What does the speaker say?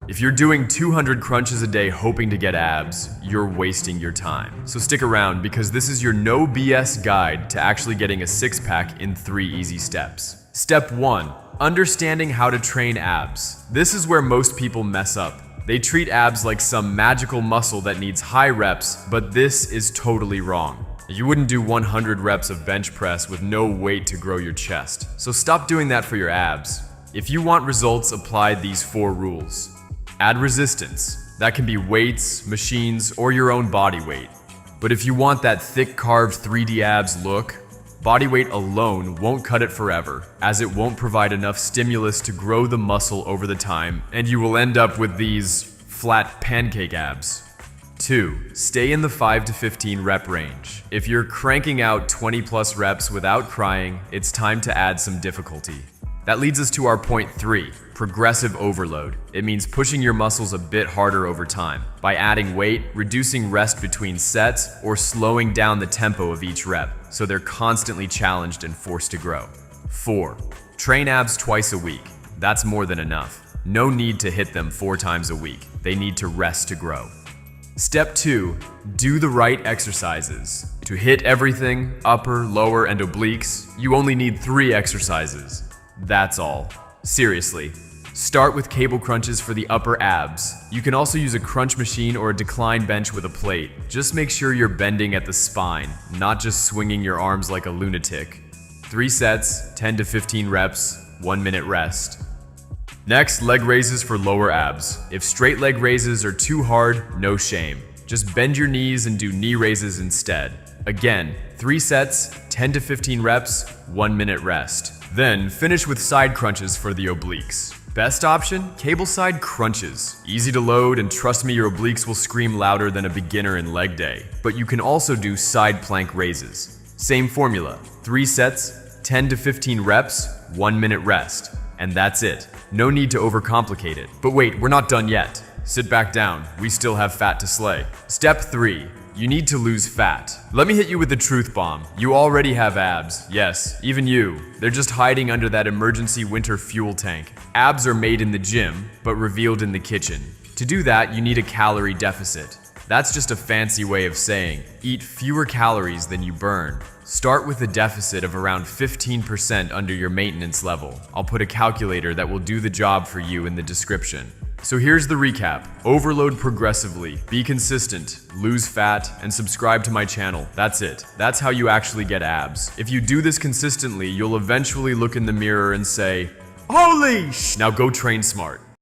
If you're doing 200 crunches a day hoping to get abs, you're wasting your time. So stick around because this is your no BS guide to actually getting a six-pack in 3 easy steps. Step 1. Understanding how to train abs. This is where most people mess up. They treat abs like some magical muscle that needs high reps, but this is totally wrong. You wouldn't do 100 reps of bench press with no weight to grow your chest. So stop doing that for your abs. If you want results, apply these 4 rules. Add resistance. That can be weights, machines, or your own body weight. But if you want that thick carved 3D abs look, body weight alone won't cut it forever, as it won't provide enough stimulus to grow the muscle over the time, and you will end up with these flat pancake abs. 2. Stay in the 5 to 15 rep range. If you're cranking out 20 plus reps without crying, it's time to add some difficulty. That leads us to our point 3, progressive overload. It means pushing your muscles a bit harder over time by adding weight, reducing rest between sets, or slowing down the tempo of each rep so they're constantly challenged and forced to grow. 4. Train abs twice a week. That's more than enough. No need to hit them 4 times a week. They need to rest to grow. Step 2. Do the right exercises. To hit everything, upper, lower, and obliques, you only need 3 exercises. That's all. Seriously. Start with cable crunches for the upper abs. You can also use a crunch machine or a decline bench with a plate. Just make sure you're bending at the spine, not just swinging your arms like a lunatic. 3 sets, 10 to 15 reps, 1 minute rest. Next, leg raises for lower abs. If straight leg raises are too hard, no shame. Just bend your knees and do knee raises instead. Again, 3 sets, 10 to 15 reps, 1 minute rest. Then finish with side crunches for the obliques. Best option? Cable side crunches. Easy to load, and trust me, your obliques will scream louder than a beginner in leg day. But you can also do side plank raises. Same formula, 3 sets, 10 to 15 reps, 1 minute rest. And that's it. No need to overcomplicate it. But wait, we're not done yet. Sit back down, we still have fat to slay. Step 3. You need to lose fat. Let me hit you with the truth bomb. You already have abs. Yes, even you. They're just hiding under that emergency winter fuel tank. Abs are made in the gym, but revealed in the kitchen. To do that, you need a calorie deficit. That's just a fancy way of saying, eat fewer calories than you burn. Start with a deficit of around 15% under your maintenance level. I'll put a calculator that will do the job for you in the description. So here's the recap. Overload progressively, be consistent, lose fat, and subscribe to my channel. That's it. That's how you actually get abs. If you do this consistently, you'll eventually look in the mirror and say, "Holy sh!" Now go train smart.